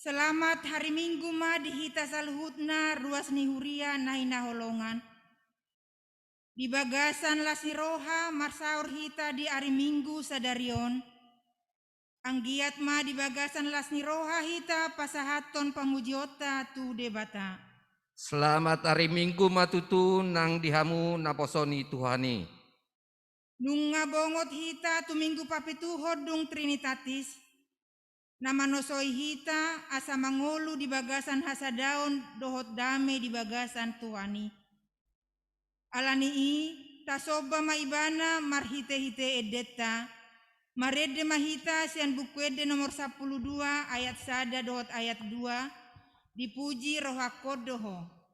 Selamat hari Minggu ma dihita saluhutna ruas nihuria naina holongan. Di bagasan lasiroha marsaur hita di hari Minggu sadarion. Anggiat ma di bagasan lasniroha hita pasahaton pamujiota tu debata. Selamat hari Minggu matutu nang dihamu naposoni Tuhani. Nunga bongot hita tu minggu papituhod dung Trinitatis. Nama nosoi hita asa mangolu di bagasan hasadaon dohot dame di bagasan tuani. Alani i tasoba maibana marhite-hite edeta. Marede mahita sian bukuede nomor 12 ayat sada dohot ayat 2. Dipuji roh hakodoho.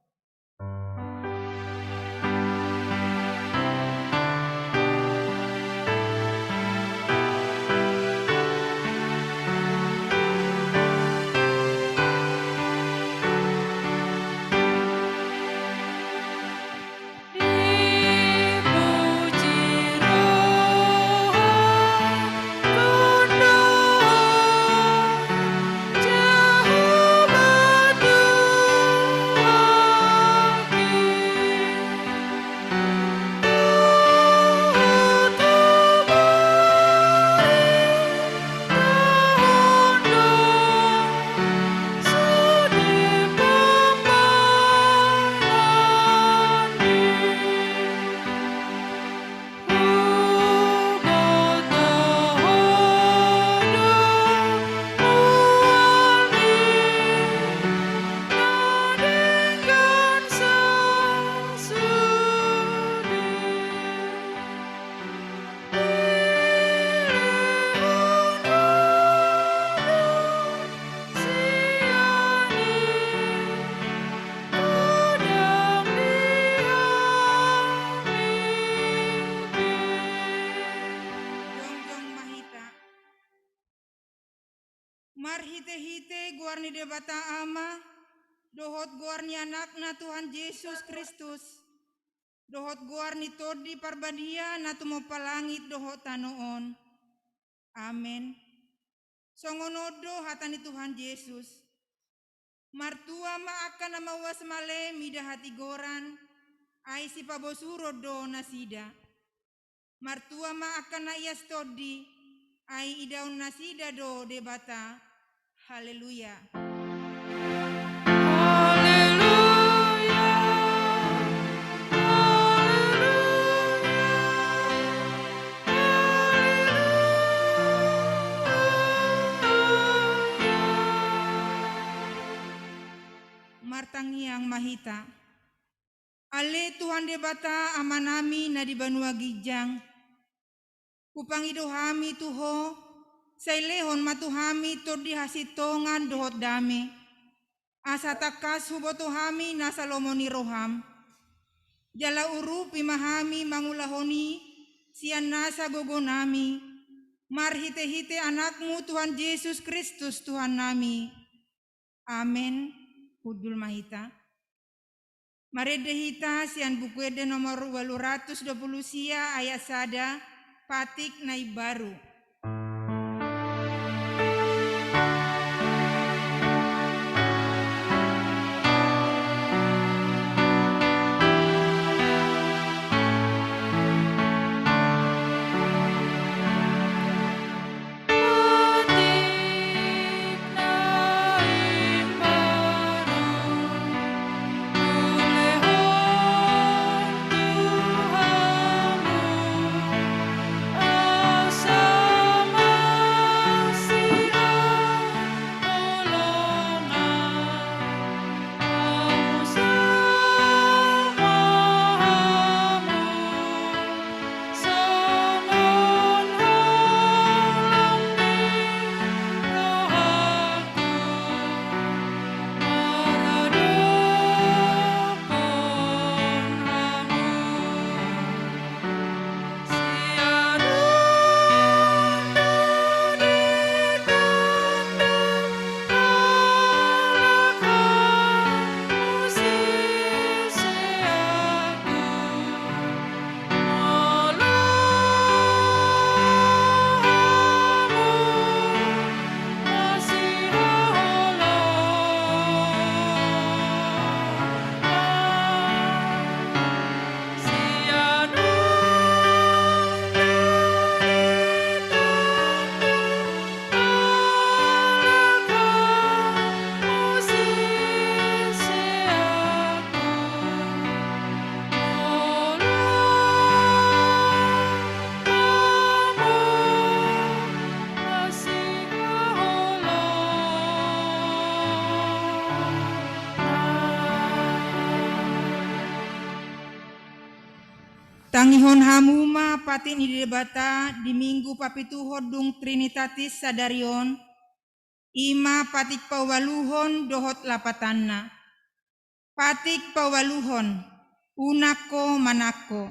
Marhite-hite guarni debata ama, dohot guarni anakna Tuhan Yesus Kristus, dohot guarni todi parbadia natumo palangit dohot tanoon. Amen. Songonodo hatani Tuhan Yesus. Martua ma akan amawas male mida hati goran, ai si pabosuro do nasida. Martua ma akan na ias todi, ai idaun nasida do debata. Haleluya. Martangiang mahita. Ale Tuhan debata amanami na di banua gijang. Kupangido hami tuho, sailehon matuhami to di hasitongan dohot dame. Asa takas huboto hami nasa lomoni roham. Jala urupi mahami mangulahoni, sian nasa gogonami. Marhite-hite anakmu Tuhan Yesus Kristus Tuhan nami. Amen. Hudul mahita. Marede hita sian bukuede nomor 820 sia ayat sada patik nai baru. Asa Tangihon hamuma pati ni debata di minggu papituhod dung Trinitatis sadarion, ima patik pawaluhon dohot lapatanna. Patik pawaluhon, unako manako.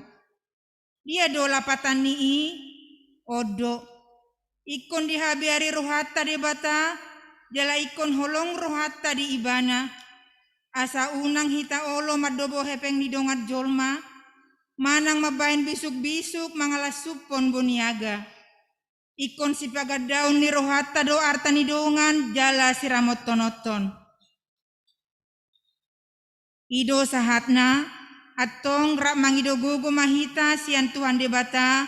Dia do lapatan nii, odo. Ikon dihabiari rohata debata, jala ikon holong rohata di ibana. Asa unang hita olo madobo hepeng ni dongat jolma, manang mabain bisuk-bisuk mangalasupon boniaga. Ikon si pagadaun ni rohata do arta ni dongan jala siramot tonoton. Ido sahatna atong rak mangido gogo mahita sian Tuhan debata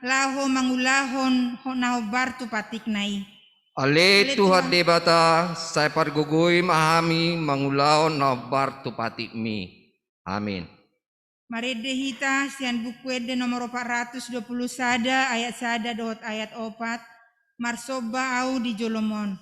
laho mangulahon honao bartu patik nai. Ale Tuhan debata, saya pargugui mahami mangulaon na bartu patik mi. Amin. Marede hita sian buku ede nomor 420 sada ayat sada dot ayat 4 marsoba au di Jolomon.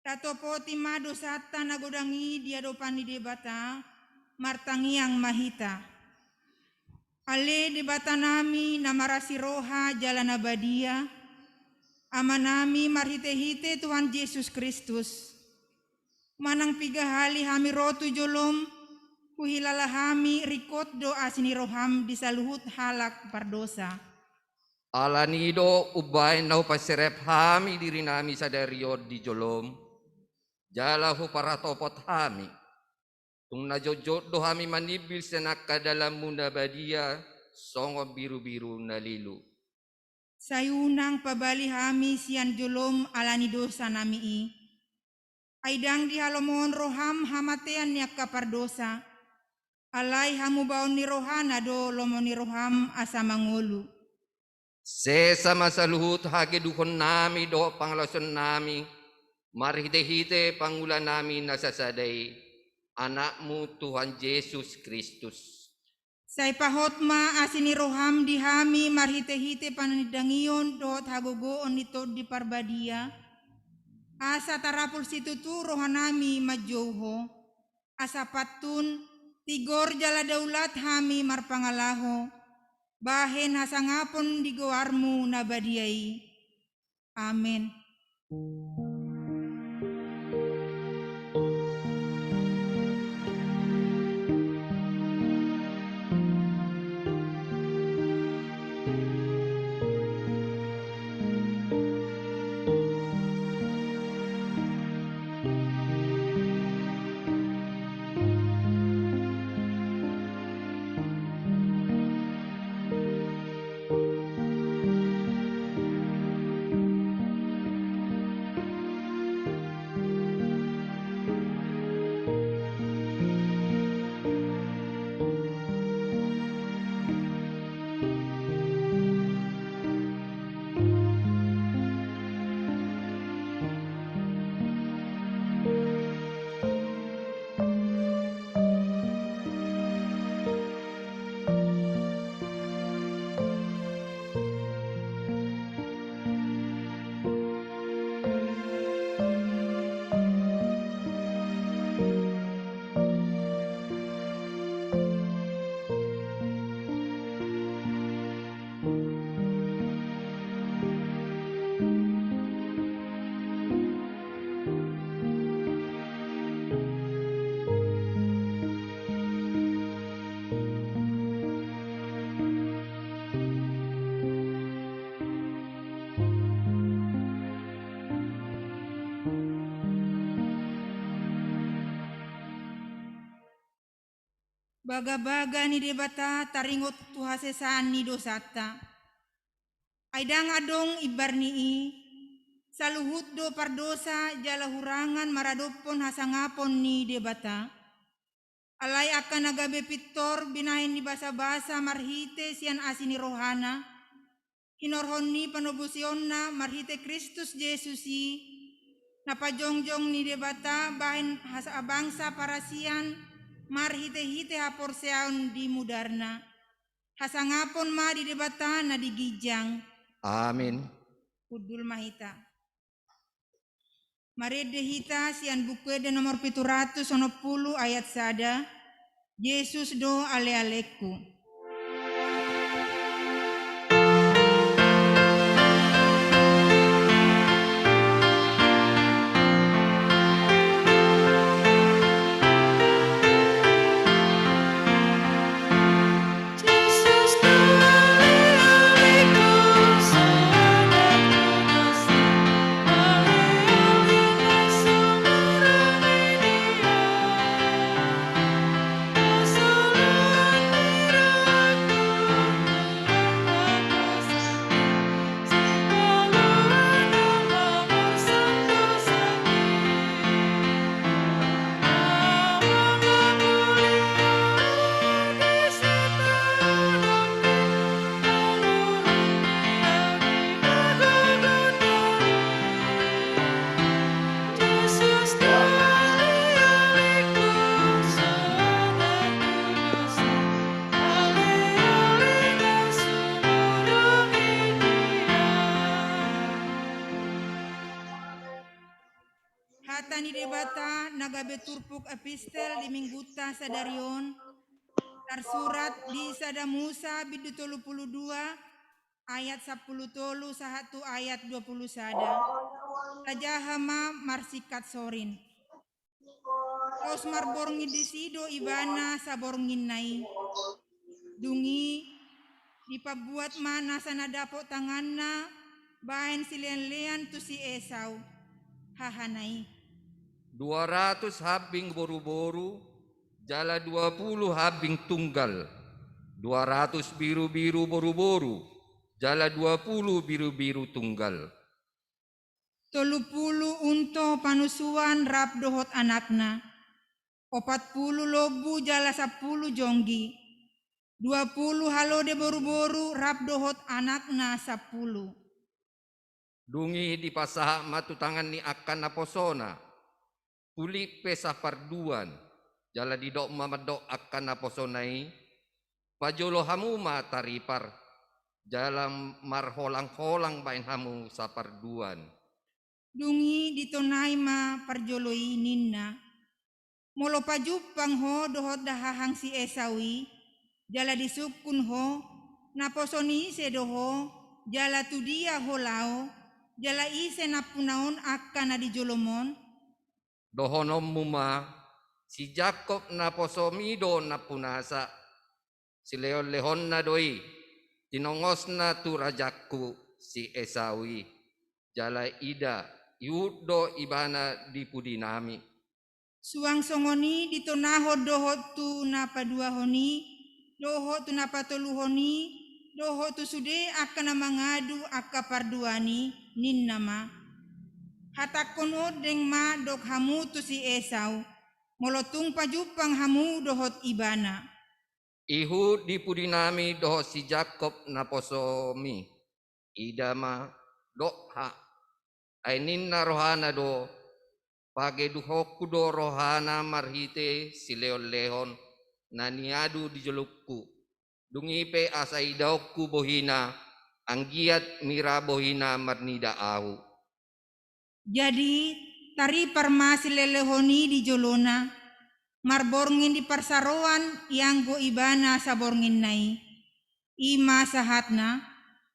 Tatopoti mado sata nagodangi dia dopani debata martangiang mahita. Ale debata nami namarasi roha jalan abadia. Amanami marhite-hite Tuhan Yesus Kristus. Manang piga hali hami rotu jolom kuhilala hami rikot doa sini roham disaluhut halak pardosa. Alanido ubay nau pasirep hami diri nami sadario di jolom. Jalahu para topot hami. Tung najojot do hami manibil senak kadalam muna badia songo biru-biru nalilu. Sayunang pabali hami sian jolom alani dosa nami i. Aidang di halomon roham hamatean niak kapardosa. Alai hamu baon ni rohana do lomon ni roham asa mangolu. Sesama saluhut hage dukon nami do panglason nami, marhite-hite pangulan nami nasasaday, anakmu Tuhan Yesus Kristus. Say pahotma asini roham di hami marhite-hite pananidangion dohot hagogoon nito di parbadia. Asa tarapul situtu rohanami majouho. Asa patun tigor jala daulat hami marpangalaho. Bahen hasangapon di goarmu nabadiai. Amin. Baga-baga ni debata taringot tuhasesaan ni dosata. Aidang adong ibarnii, saluhut do pardosa jala hurangan maradopon hasangapon ni debata. Alay akan nagabe pitor binahin ni basa-basa marhite sian asini rohana. Hinorhon ni panobosionna marhite Kristus Yesusi. Napajongjong ni debata bahin hasa bangsa parasian marhite-hite haporseaun di mudarna. Hasangapon ma di debata na digijang. Amin. Kudul mahita. Marede hita sian bukuede nomor 710 ayat sada. Yesus do ale-aleku. Hata ni debata nagabe turpuk epistel di mingguta sadarion tersurat di sada Musa bidu 32 ayat 10 tolu sahatu ayat 20 sada. Tajahama marsikat sorin. Tos marborngi disido ibana saborngin nai. Dungi dipabuat mana sana dapok tanganna bahen silian-lian tu si Esau. Hahanai. 200 habing boru-boru, jala 20 habing tunggal. 200 biru-biru boru-boru, jala 20 biru-biru tunggal. 30 unto panusuan rap dohot anakna. 40 lobu jala 10 jonggi. 20 halo de boru-boru rap dohot anakna 10. Dungi di pasah matu tangan ni akan naposona. Puli pesah parduan. Jala di dok mamadok akan naposonai. Pajolo hamu mataripar. Jala marholang-holang bain hamu saparduan. Dungi ditonai ma parjoloi ninna. Molo pajupang ho dohot dahahang si Esawi. Jala disukun ho. Naposoni se doho. Jala tu dia ho lao. Jala ise napunaon akan na di jolomon. Dohonom muma si Jakob naposomido napunasa. Si Leon na doi. Tinongos na tu rajaku si Esawi. Jala ida yudo ibana di pudinami. Suang songoni ditonahod dohot tu napaduahoni, dohot tu napatoluhoni, dohot tu sude akan mangadu akka parduani nin nama. Hatakonod deng ma dok hamu tu si Esau, molotung pajupang hamu dohot ibana. Ihu di pudinami doho si Jakob naposomi. Idama doha. Aininna rohana do. Page duhoku do rohana marhite si leon-leon. Naniadu di jelukku. Dungipe asa idauku bohina. Anggiat mira bohina marnida ahu. Jadi tari parmasi lelehoni di jolona, marborngin di parsaroan yang go ibana saborngin nai. Ima sahatna,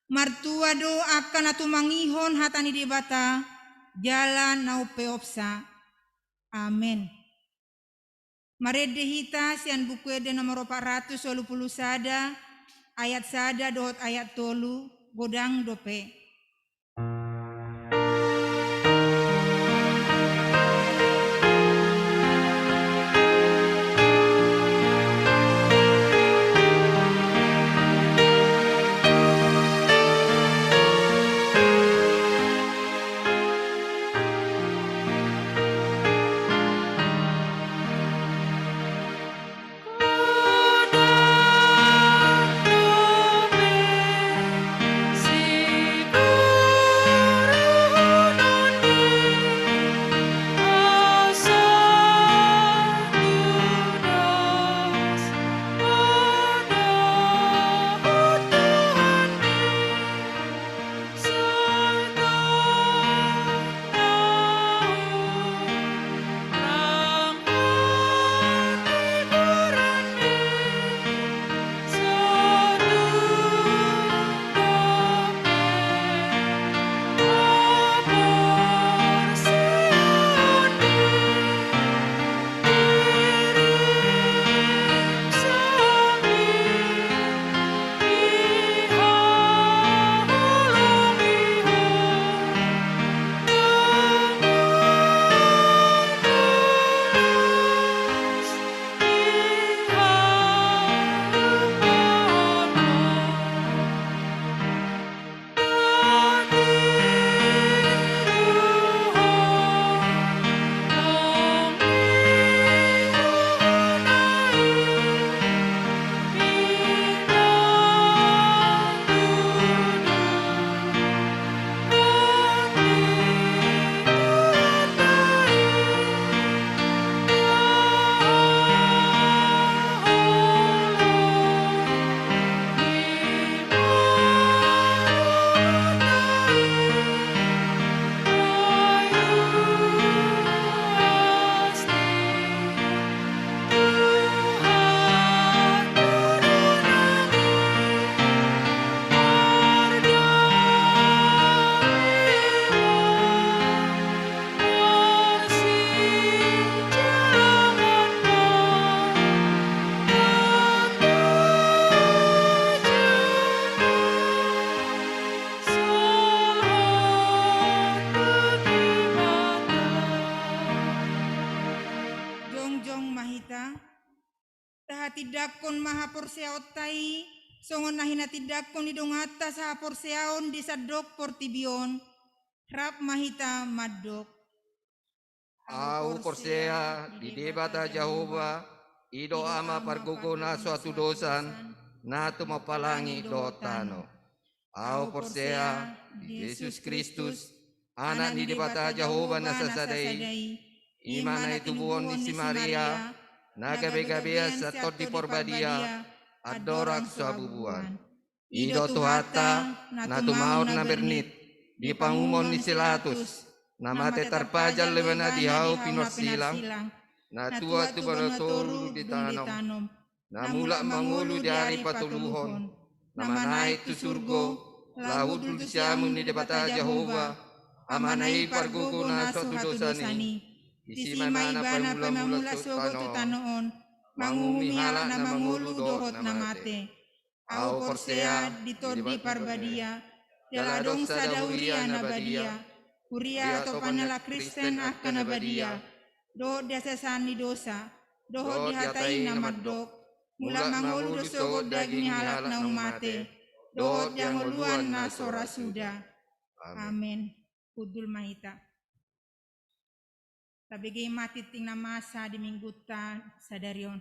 martua do akan atu mangihon hatani di bata, jalan nau peopsa. Amin. Marede hita sian buku ede nomor 420 sada, ayat sada dohot ayat tolu, godang dope. Tidakon maha porseautai, songon nahina tidakon idongata sa porseaon di sadok portibion, rap mahita madok. Au porsea di debata Jehovah, ido ama pargogona suatu dosan, na tumapalangi dotano. Au porsea Yesus Kristus, anak ni dibata Jehovah nasasadai, imana itu buon ni si Maria, na gabe-gabea sa tot di porbadia, adorak suabubuan. Ido tuhata, na tumaur na bernit, di pangumon ni Silatus, na mate tarpajal levana di hau pinot silang, na tua tu banotoru di tanom, na mula mangulu di hari patuluhon, na manai tu surgo, lahut tu siamun ni debata Jehovah, amanai pargugu na suatu dosani, isi mana pemula-mula sogo tanoon, mangumi hala na mangulu dohot na mate. Au porsea ditordi parbadia, deladong sada huria na badia, huria atau panala Kristen akan na badia, dohot diasasani dosa, dohot dihatai na maddok, mula mangulu dosogo daging halak na umate, dohot yang uluan na sora suda. Amin. Kudul mahita. Tabigay matiting na masa di mingguta sa darion.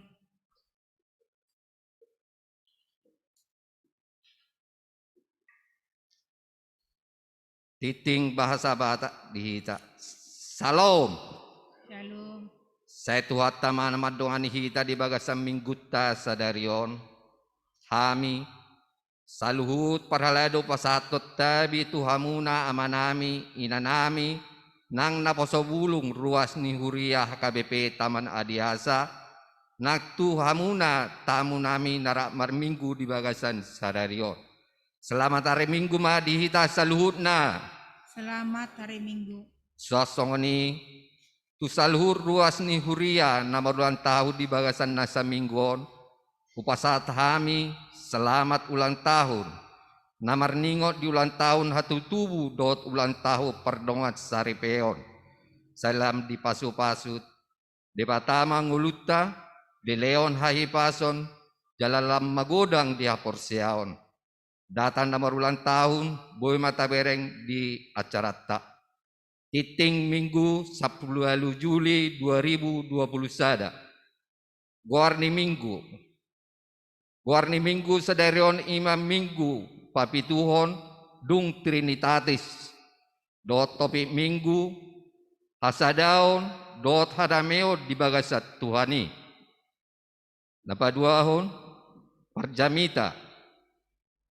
Titing bahasa bata dihita. Salam. Shalom. Saya tuhat taman madongan hita di bagasam mingguta sa darion. Hami saluhut parhalado pasatot tabi tuhamuna amanami inanami nang naposobulung ruas ni huriah KBP Taman Adiasa nagtuhamuna tamu nami narak marminggu di bagasan sadarion. Selamat hari Minggu ma dihita saluhut na. Selamat hari Minggu. Suasongoni tu saluhur ruas ni huria namaruan tahu di bagasan nasa mingguon. Upasat hami selamat ulang tahun. Namar ningot di ulang tahun hatu tubuh dot ulang tahun perdongat saripeon. Salam di pasu-pasut. De Batama nguluta, de Leon hahipason, jalalam magodang di haporseaon. Datang nomor ulang tahun, boy mata bereng di acara tak. Titing Minggu 10 Juli 2020 sada. Guarni Minggu sadarion imam Minggu, papituhon, dung Trinitatis. Dot topik Minggu, hasadaon, dot hadameo di bagasat Tuhani. Napaduahon, parjamita.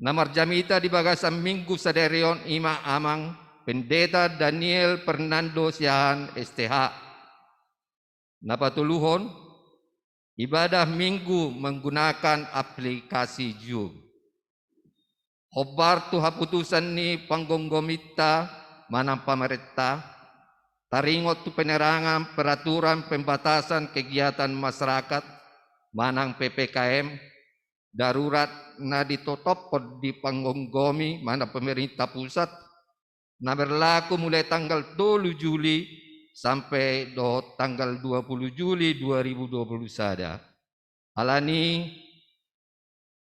Namar jamita di bagasan Minggu sadarion ima amang Pendeta Daniel Fernando Siahan STH. Napatuluhon, ibadah Minggu menggunakan aplikasi Zoom. Hobar tu haputusan ni panggonggomita manang pamerintah, taringot tu penerangan peraturan pembatasan kegiatan masyarakat manang PPKM, darurat na ditotop di panggonggomi mana pemerintah pusat na berlaku mulai tanggal 2 Juli sampai tanggal 20 Juli 2020 sada. Alani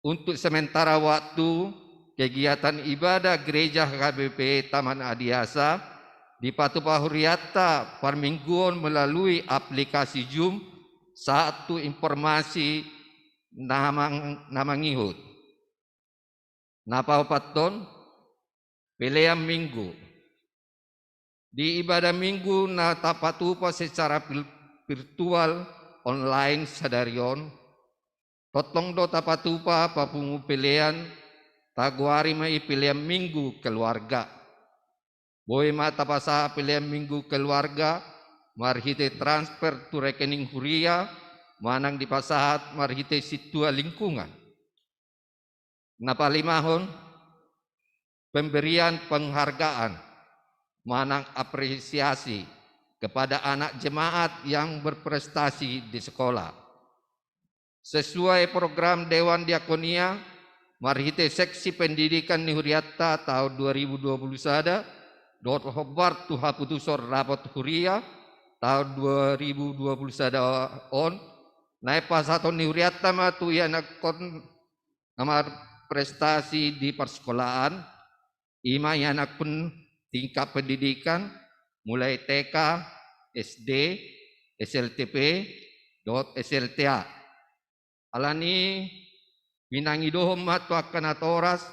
untuk sementara waktu kegiatan ibadah gereja KBP Taman Adiasa di Patupahuriata Parmingguon melalui aplikasi Zoom satu informasi namangihut. Napaupaton pilihan Minggu. Di ibadah Minggu na tapatupa secara virtual online sadarion. Totong do tapatupa papungu pilihan taguari mai pilihan Minggu keluarga. Boy mata pasa pilihan Minggu keluarga marhite transfer tu rekening huria manang di pasahat marhite situa lingkungan. Napalimahon pemberian penghargaan manang apresiasi kepada anak jemaat yang berprestasi di sekolah. Sesuai program Dewan Diakonia marhite seksi pendidikan ni huriata tahun 2020 sada dot hobar tu haputusor rapot huria tahun 2020 sada on naik pasaton ni huriata ma tu ya nakon namar prestasi di persekolahan ima ya nak pun tingkat pendidikan mulai TK, SD, SLTP, SLTA. Alani Pinangidohom matua kanatoras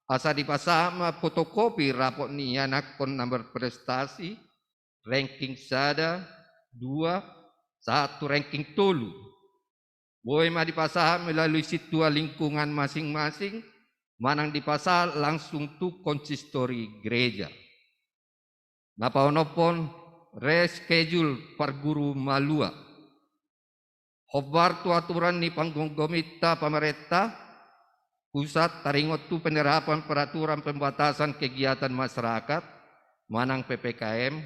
asa dipasama fotokopi rapot ni anakon nomor prestasi ranking sada 2 1 ranking tolu. Boleh ma dipasah melalui situa lingkungan masing-masing, manang dipasah langsung tu konsistori gereja. Napaonopon reschedule parguru malua. Hobar tu aturan ni panggomita pemerintah pusat taringot tu penerapan peraturan pembatasan kegiatan masyarakat manang PPKM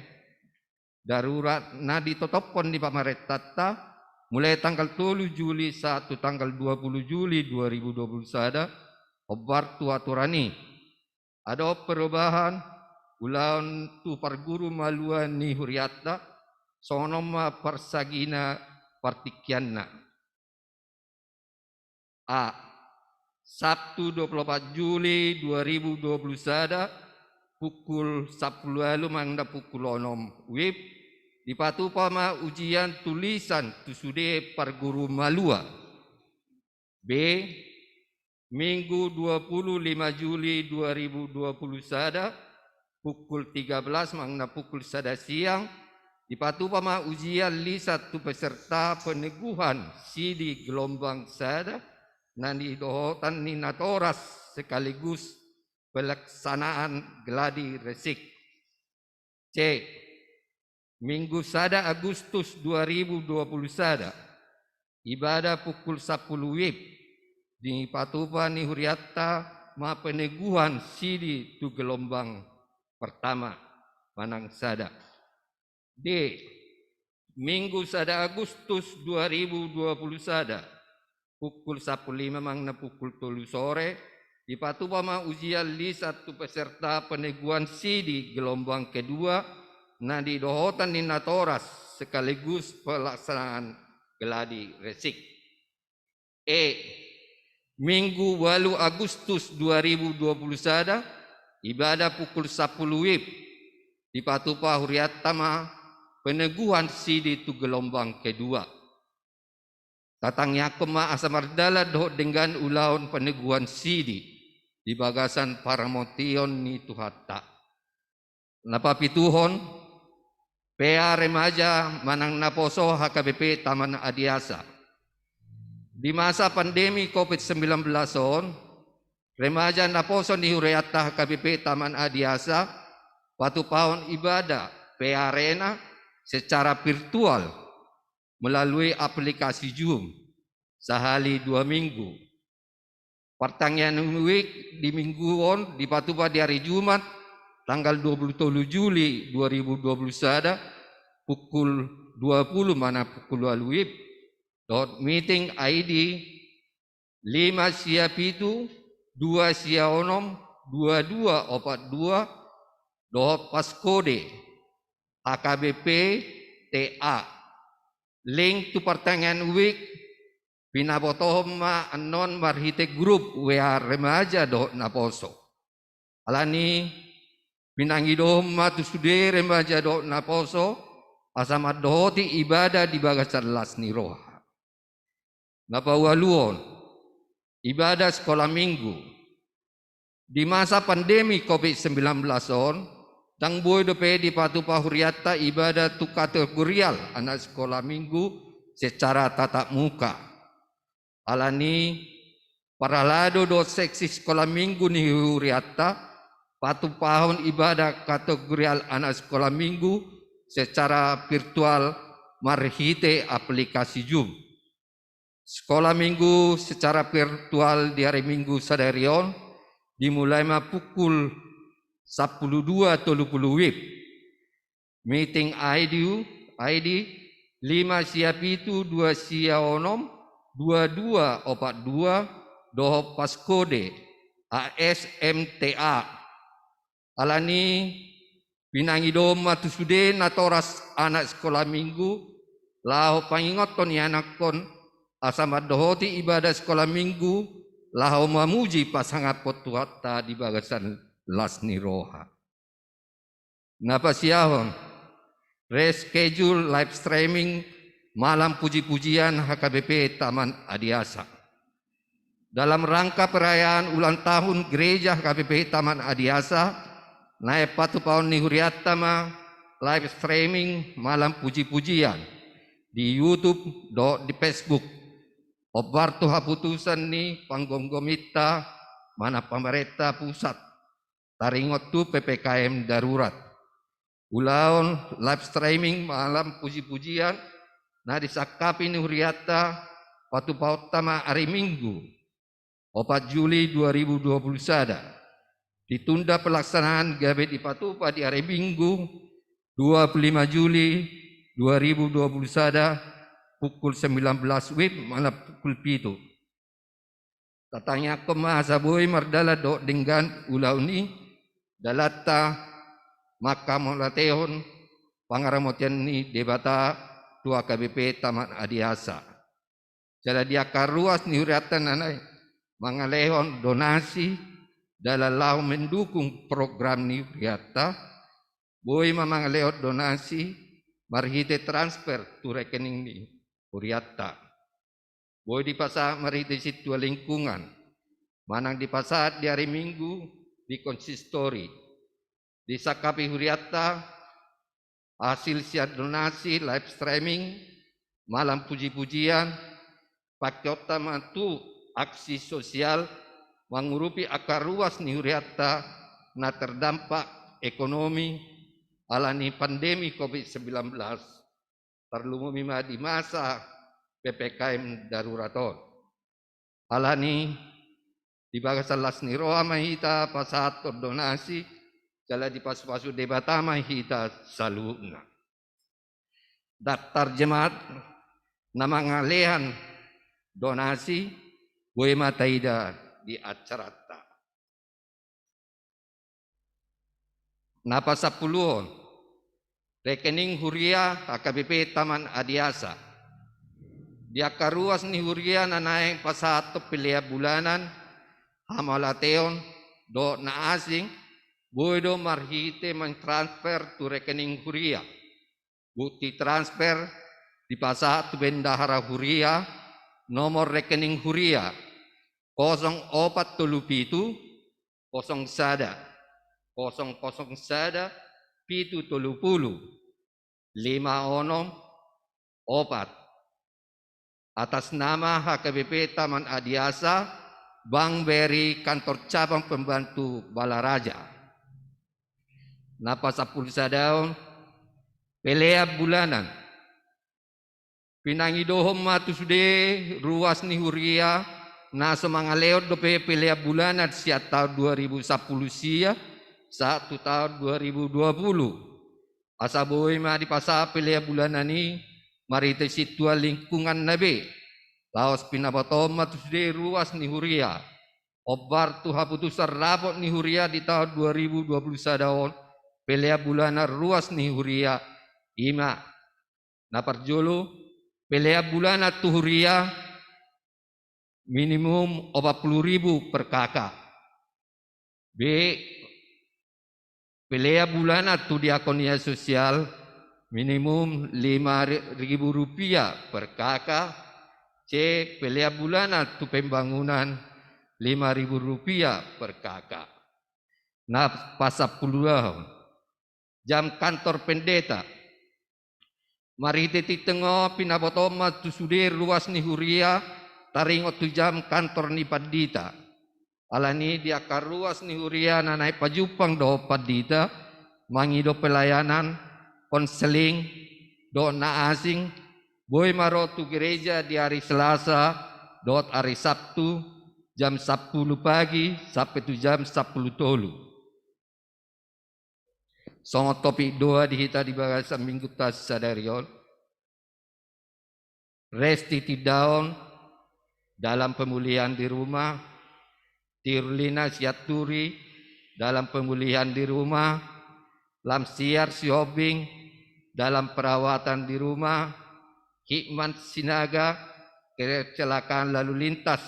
darurat na ditotopon di pemerintah mulai tanggal 7 Juli 1 tanggal 20 Juli 2021 hobar tu aturan ni ada perubahan ulang tu parguru malua ni huriata sonoma persagina partikianna. A. Sabtu 24 Juli 2021 pukul 10 mangda pukul 6 WIB dipatupama ujian tulisan tusude parguru malua. B. Minggu 25 Juli 2021 pukul 13 mangda pukul 1 siang dipatupama ujian lisat tu peserta peneguhan sidi gelombang sada nani dohotan ni natoras sekaligus pelaksanaan geladi resik. C. Minggu sada Agustus 2021 ibadah pukul 10 WIB di patupa ni huriata ma peneguhan sidi tu gelombang pertama manang sada. D. Minggu sada Agustus 2021 pukul 15 mangna pukul 3 sore dipatupama ujian lisat tu peserta peneguhan sidi gelombang kedua na didohotan di natoras sekaligus pelaksanaan geladi resik. E. Minggu 8 Agustus 2021 ibadah pukul 10 WIB dipatupa huriatama peneguhan sidi tu gelombang kedua. Tatangnya kema asamardala doh dengan ulaun peneguhan sidi di bagasan paramotion ni tuhatta. Napa pituhon PA remaja manang naposo HKBP Taman Adiasa. Di masa pandemi COVID-19 on, remaja naposo ni huriata HKBP Taman Adiasa patupahon ibadah PA Arena secara virtual melalui aplikasi Zoom sehari 2 minggu. Pertanyaan week di minggu on di patupa di hari Jumat tanggal 27 Juli 2021 pukul 20 mana pukul 2 WIB dot meeting ID 5 sia pitu 2 sia onom 2242 dot paskode HKBP TA. Link tu pertanyaan week pinabotohma anon marhite grup WA remaja do naposo. Alani pinangidoma tu sude remaja do naposo asamat dohoti ibadah di bagasan lasni roha. Napawaluon ibadah sekolah minggu di masa pandemi COVID-19 on tang boy dope di patupa huriata ibadah tu kategorial anak sekolah minggu secara tatap muka. Alani para lado do seksi sekolah minggu ni huriata patupahon ibadah kategorial anak sekolah minggu secara virtual marhite aplikasi Zoom. Sekolah minggu secara virtual di hari Minggu sadarion dimulai pukul 12.30 WIB. Meeting ID 5 sia pitu 2 sia onom 2242 doh paskode ASMTA. Alani pinangidoma tu sude natoras anak sekolah minggu lao pangingoton yanakon asama dohoti ibadah sekolah minggu lao mamuji pasangat potuata di bagasan lasni roha. Napa siahon reschedule live streaming malam puji-pujian HKBP Taman Adiasa. dalam rangka perayaan ulang tahun Gereja KBP Taman Adiasa, naik patu paun ni huriatama live streaming malam puji-pujian di YouTube do di Facebook. Obartu haputusan ni panggonggomita mana pemerintah pusat taringot tu PPKM darurat. Ulaon live streaming malam puji-pujian na disakapi ni huriata patu paut tama hari Minggu 4 Juli 2020 sada. Ditunda pelaksanaan gabe di Patupa di hari Minggu 25 Juli 2020 sada pukul 19 WIB mana pukul 7. Tatanya kemasa boy mardala do dengan ulau ni dalata makamolateon pangaramotian ni debata tua KBP Taman Adiasa. Jala dia karuas ni huriatan nanay mangalehon donasi dalam mendukung program ni huriata boy mangalehon donasi marhite transfer tu rekening ni huriata. Boy di pasar marhite situa lingkungan manang di pasar di hari Minggu di konsistori di sakapi huriata hasil siat donasi live streaming malam puji-pujian pakai utama tu aksi sosial mengurupi akar ruas ni huriata na terdampak ekonomi alani pandemi COVID-19 perlu mima di masa PPKM daruraton. Alani di bagasalas ni roa mahita pasat donasi jala di pasu-pasu debata mahita saluna. Daftar jemaat nama ngalehan donasi boy mataida di acarata. Napa 10 rekening huria HKBP Taman Adiasa. Dia karuas ni huria na naeng pasato pilia bulanan hamalateon do na asing boy do marhite mentransfer tu rekening huria. Bukti transfer di pasato bendahara huria nomor rekening huria 0437 kosong sada 001 pitu 30 5 onom 4 atas nama HKBP Taman Adiasa Bang Beri Kantor Cabang Pembantu Balaraja. Napa 10 sadaon pelea bulanan pinangidohom matu sude ruas ni huria na semangaleot dope pelea bulanan siat tahun 2010 sia 1 tahun 2020 asaboy ma di pasar pelea bulanan ni marite situa lingkungan nabe laos pinabatom matu sude ruas ni huria obar tu haputusar rapot ni huria di tahun 2020 sadaon pelea bulanan ruas ni huria ima naparjolo pelea bulanan tu huria minimum 40.000 per kakak. B. Pelea bulanan tu diakonia sosial minimum 5.000 rupiah per kakak. C. Pelea bulanan tu pembangunan 5.000 rupiah per kakak. Nah, pasal puluhan jam kantor pendeta. Mari titik tengah pinabotoma tu sudir luas ni huria taringot tu jam kantor ni padita. Alani dia karuas ni huria na naik pajupang do padita mangido pelayanan konseling do na asing boy maro tu gereja di hari Selasa dot hari Sabtu jam 10 pagi sampai tu jam 10 tolu. Songo topik doa dihita di bagasan minggu tas sadarion. Resti tidaon dalam pemulihan di rumah, Tirlina Siaturi dalam pemulihan di rumah, Lamsiar Siobing dalam perawatan di rumah, Hikmat Sinaga kecelakaan lalu lintas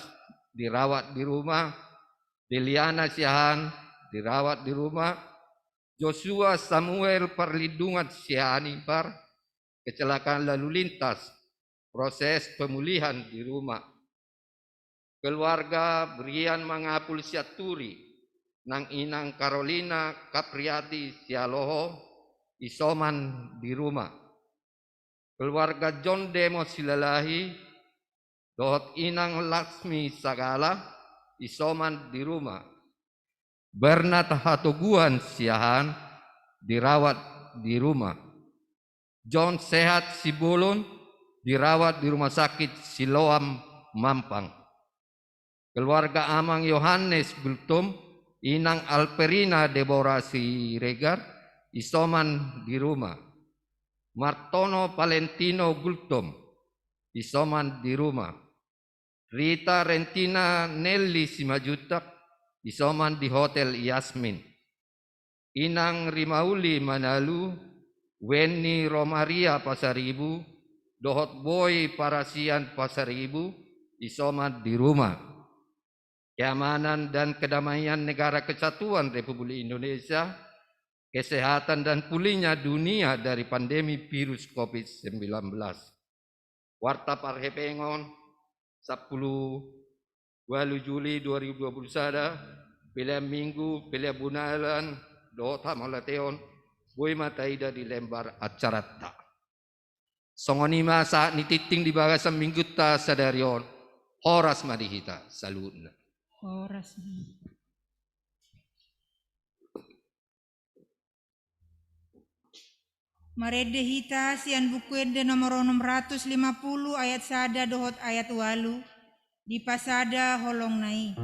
dirawat di rumah, Deliana Siahan dirawat di rumah, Joshua Samuel Perlindungan Sianipar kecelakaan lalu lintas proses pemulihan di rumah. keluarga Brian Mangapul Siaturi, nang inang Carolina Capriati Sialoho, isoman di rumah. Keluarga John Demo Silalahi, dohot inang Laksmi Sagala, isoman di rumah. Bernat Hatoguan Siahan, dirawat di rumah. John Sehat Sibulun, dirawat di rumah sakit Siloam Mampang. Keluarga Amang Yohanes Gultum, inang Alperina Deborah Siregar, isoman di rumah. Martono Valentino Gultum, isoman di rumah. Rita Rentina Nelly Simajutak, isoman di Hotel Yasmin. Inang Rimauli Manalu, Weni Romaria Pasaribu, Dohot Boy Parasian Pasaribu, isoman di rumah. Keamanan dan kedamaian Negara Kesatuan Republik Indonesia, kesehatan dan pulihnya dunia dari pandemi virus COVID-19. Warta Parhepengon 10 Juli 2021, pilihan minggu, pilihan bunalan, doa malateon, boy mataida di lembar acara tak. Songonima saat nititing di bagasan minggu ta sadarion, horas madihita salutna. Horas. Marede hita sian bukuede nomor 650 ayat sada dohot ayat walu di pasada holong nai.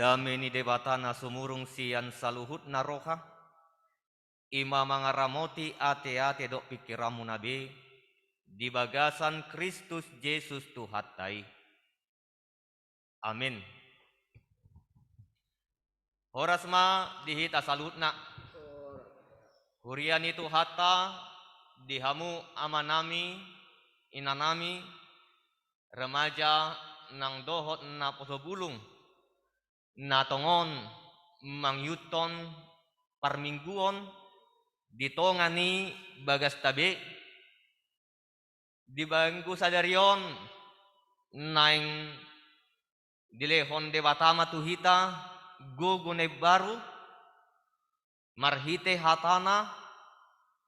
Dameni debatana sumurung sian saluhut naroha, ima mangaramoti ate-ate dok pikiramu nabi, di bagasan Kristus Yesus Tuhatai. Amin. Horasma dihita salutna, hurian itu hatta dihamu amanami, inanami, remaja nang dohot na posobulung, natongon mangyuton parmingguon ditongani bagas tabe di bangku sadarion naing dilehon debatama tuhita gugune baru marhite hatana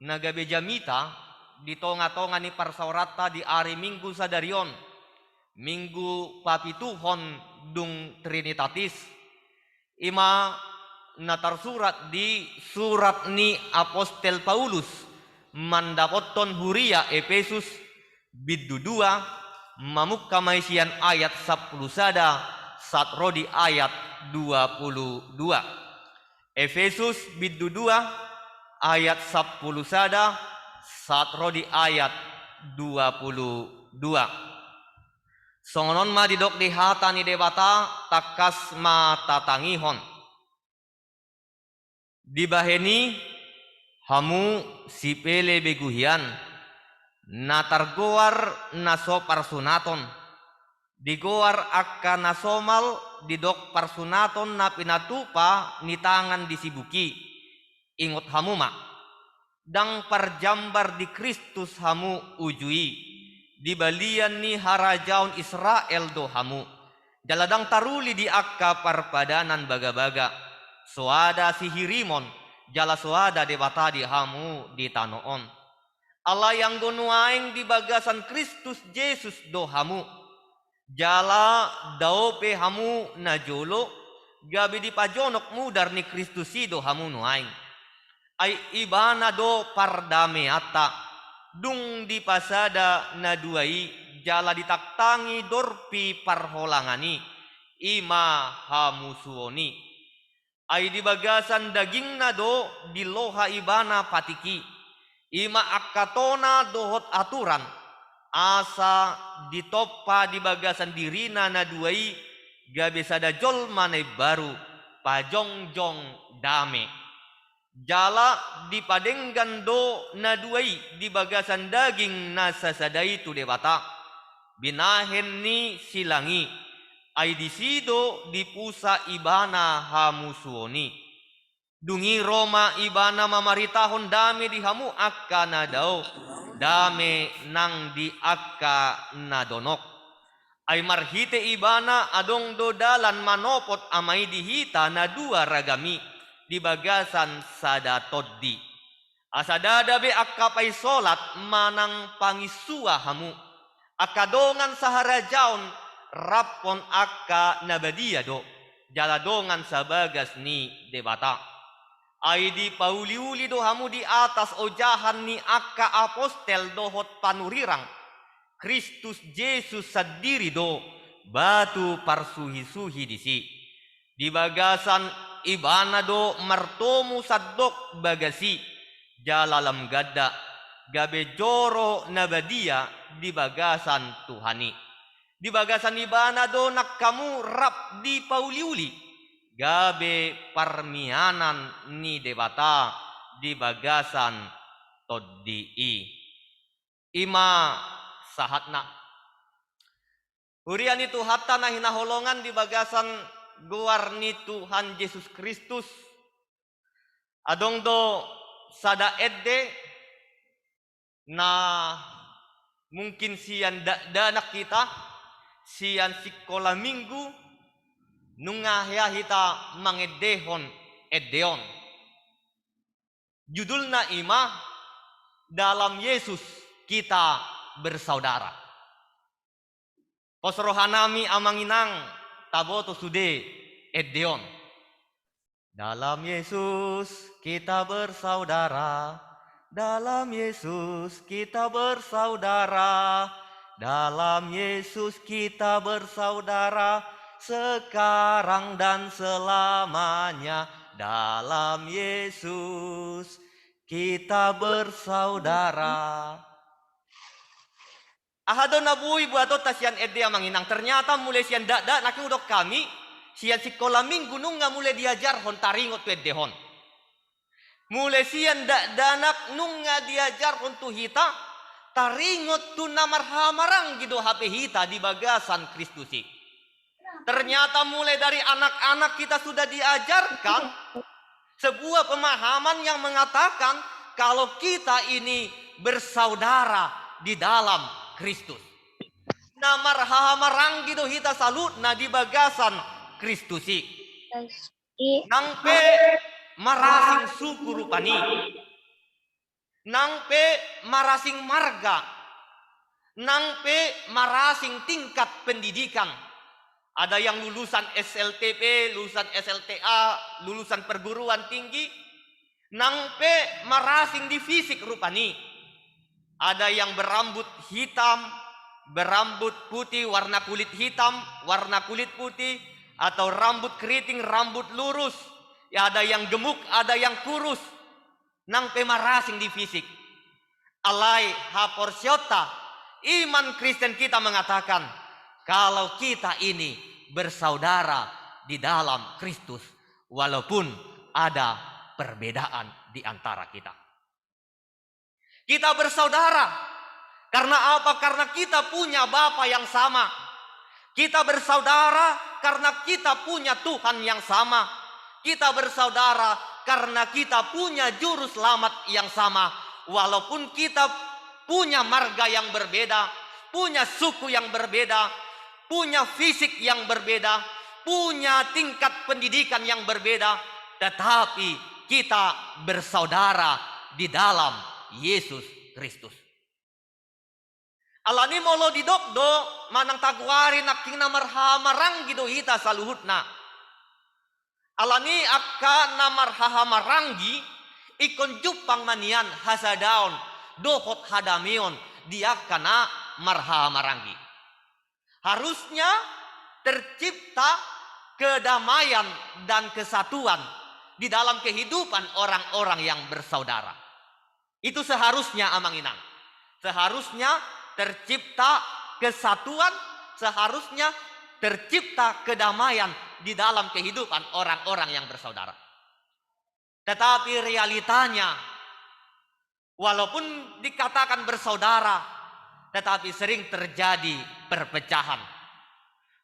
nagabe jamita ditonga-tongani parsaurata di ari minggu sadarion minggu papituhon dung trinitatis ima natarsurat di surat ni Apostel Paulus mandapoton huria Efesus biddu 2 mamuk kamaisian ayat 10 sada satrodi ayat 22. Efesus biddu 2 ayat 10 sada satrodi ayat 22. Songonon ma didok di hata ni debata takas mata tangihon. Dibaheni hamu sipele beguhian natargoar naso parsunaton. Digoar akka nasomal didok parsunaton na pinatupa ni tangan disibuki. Ingot hamu ma. Dang parjambar di Kristus hamu ujui. Di balian ni harajaun Israel dohamu. Jaladang taruli di akka parpadanan baga-baga. soada sihirimon jala soada dewata di hamu di tanoon. Allah yang donuaing di bagasan Kristus Yesus do hamu. Jala daope hamu na jolo gabi di pajonok mudar ni Kristus do hamu nuaing. Ay ibana do pardameata dung di pasada na duai jala ditaktangi dorpi parholangani ima hamusuoni. Ay di bagasan daging na do di loha ibana patiki ima akatona dohot aturan asa ditoppa di bagasan dirina na duai gabe sada jolma na baru pajongjong dame. Jala dipadenggan do na duai di bagasan daging na sasadai tu dewata. Binahen ni silangi ay disido di pusa ibana hamusuoni. Dungi Roma ibana mamaritahon dame di hamu akka na daw. Dame nang di akka na donok. Ay marhite ibana adong do dalan manopot amay dihita na dua ragami di bagasan sada toddi. Asadada be akka pay solat manang pangisua hamu. Akadongan sa harajaon rapon akka nabadia do. Jaladongan sa bagas ni debata. Ay di pauli-uli do hamu di atas ojahan ni akka apostel dohot panurirang. Kristus Yesus sadiri do batu parsuhi-suhi disi. Di bagasan ibana do martomu sadok bagasi. Jalalam gada gabe joro nabadia di bagasan Tuhani. Di bagasan ibana do nakkamu rap di pauli-uli. Gabe parmianan ni debata di bagasan toddi'i. Ima sahatna. Hurian itu hatta na hinaholongan di bagasan guar ni Tuhan Yesus Kristus. Adong do sada edde na mungkin siyan danak kita, siyan sikola minggu, nungahya hita mangedehon edeon. Judulna ima dalam Yesus kita bersaudara. Posrohanami amanginang taboto sude edeon. Dalam Yesus kita bersaudara. Dalam Yesus kita bersaudara. Dalam Yesus kita bersaudara. Sekarang dan selamanya dalam Yesus kita bersaudara. Ahado nabuhi buato tasyan ede manginang. Ternyata mulai siyan dada nakudok kami siyan sikola minggu nung nga mulai diajar hon taringot wedehon. Mulai siyan danak nung nga diajar hon tuhita taringot tu namarhamarang gido hape hita di bagasan Kristusi. Ternyata mulai dari anak-anak kita sudah diajarkan sebuah pemahaman yang mengatakan kalau kita ini bersaudara di dalam Kristus. Namar hamarang gitu hita salut na di bagasan Kristusi. Nangpe marasing suku rupani. Nangpe marasing marga. Nangpe marasing tingkat pendidikan. Ada yang lulusan SLTP, lulusan SLTA, lulusan perguruan tinggi. Nangpe marasing di fisik rupani. Ada yang berambut hitam, berambut putih, warna kulit hitam, warna kulit putih. Atau rambut keriting, rambut lurus. Ya, ada yang gemuk, ada yang kurus. Nangpe marasing di fisik. Alai haporsyota. Iman Kristen kita mengatakan, kalau kita ini bersaudara di dalam Kristus, walaupun ada perbedaan di antara kita. Kita bersaudara. Karena apa? Karena kita punya Bapa yang sama. Kita bersaudara karena kita punya Tuhan yang sama. Kita bersaudara karena kita punya juru selamat yang sama. Walaupun kita punya marga yang berbeda, punya suku yang berbeda, punya fisik yang berbeda, punya tingkat pendidikan yang berbeda, tetapi kita bersaudara di dalam Yesus Kristus. Alani molo didokdo manang tagwari naking na marhamaranggi do ita saluhutna. Alani akka na marhamaranggi ikon jupang manian hasadaon dohot hadamion dia kana marhamaranggi. Harusnya tercipta kedamaian dan kesatuan di dalam kehidupan orang-orang yang bersaudara. Itu seharusnya amang inang. Seharusnya tercipta kesatuan, seharusnya tercipta kedamaian di dalam kehidupan orang-orang yang bersaudara. Tetapi realitanya, walaupun dikatakan bersaudara, tetapi sering terjadi perpecahan.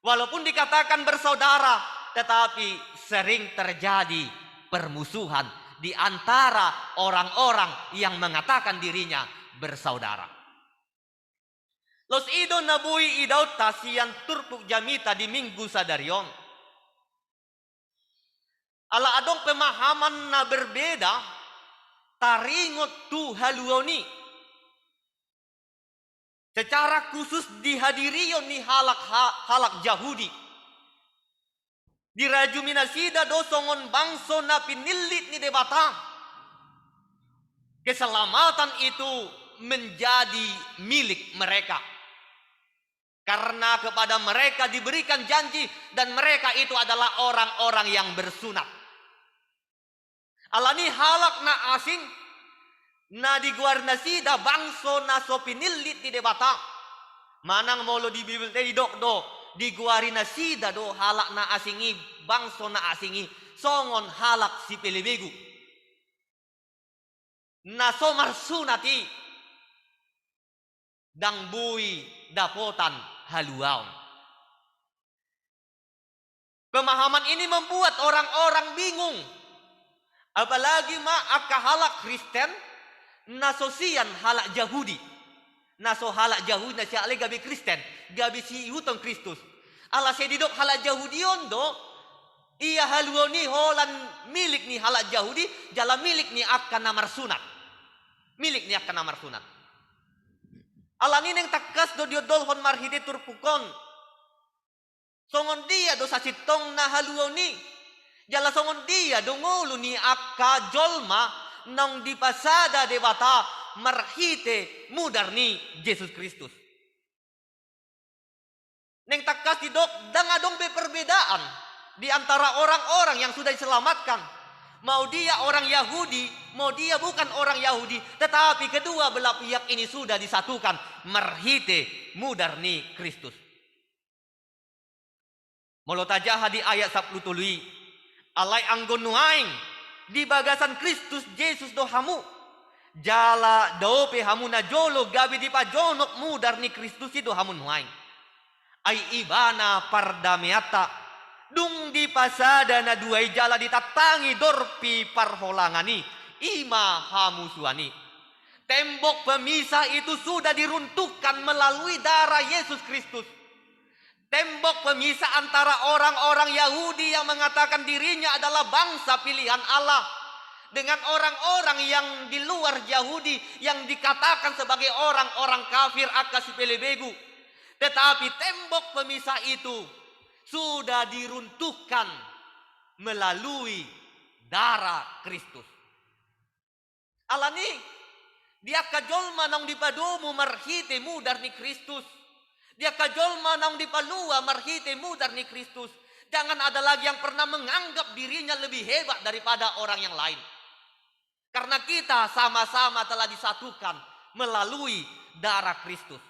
Walaupun dikatakan bersaudara, tetapi sering terjadi permusuhan di antara orang-orang yang mengatakan dirinya bersaudara. Los idon nabui idauta siyan turpuk jamita di minggu sadarion. Ala adong pemahaman na berbeda, taringot tu haluoni. Secara khusus dihadirion ni halak Yahudi. Dirajuminasida dosongon bangso na pinilit ni debata. Keselamatan itu menjadi milik mereka. Karena kepada mereka diberikan janji dan mereka itu adalah orang-orang yang bersunat. Alani halak na asing na diguarnasida bangso na so pinilit di debata. Manang molo di Bibel di dokdo diguarinasida do halak na asingi bangso na asingi songon halak si pelebegu. Na so marsunati dang bui dapotan haluaon. Pemahaman ini membuat orang-orang bingung. Apalagi akka halak Kristen nasosian halak Yahudi. Naso halak Yahudi na siya ale gabi Kristen, gabi si hutong Kristus. Ala sedidok halak Yahudion do, iya haluoni holan milik ni halak Yahudi, jala milik ni akka namar sunat. Milik ni akka namar sunat. Alangin yang takas do diodolhon marhide turpukon. Songon dia do sasitong na haluoni. Jala songon dia do ngulu ni akka jolma nang dipasada debata marhite mudar ni Yesus Kristus. Neng takas didok dangadong be perbedaan di antara orang-orang yang sudah diselamatkan. Mau dia orang Yahudi, mau dia bukan orang Yahudi, tetapi kedua belah pihak ini sudah disatukan marhite mudar ni Kristus. Molotajaha di ayat 10 tului. Alai anggon nuaing di bagasan Kristus Yesus do hamu. Jala dope hamu na jolo gabi di pajonok mudar ni Kristus do hamu nuaing. Ai ibana pardameata dung di pasada na duai jala ditatangi dorpi parholangani ima hamusuani. Tembok pemisah itu sudah diruntuhkan melalui darah Yesus Kristus. Tembok pemisah antara orang-orang Yahudi yang mengatakan dirinya adalah bangsa pilihan Allah dengan orang-orang yang di luar Yahudi yang dikatakan sebagai orang-orang kafir akasi pelebegu. Tetapi tembok pemisah itu sudah diruntuhkan melalui darah Kristus. Alani dia kajolma nang dipadomu marhite mudar ni Kristus. Dia kajolma nang dipalua marhite mudar ni Kristus. Jangan ada lagi yang pernah menganggap dirinya lebih hebat daripada orang yang lain. Karena kita sama-sama telah disatukan melalui darah Kristus.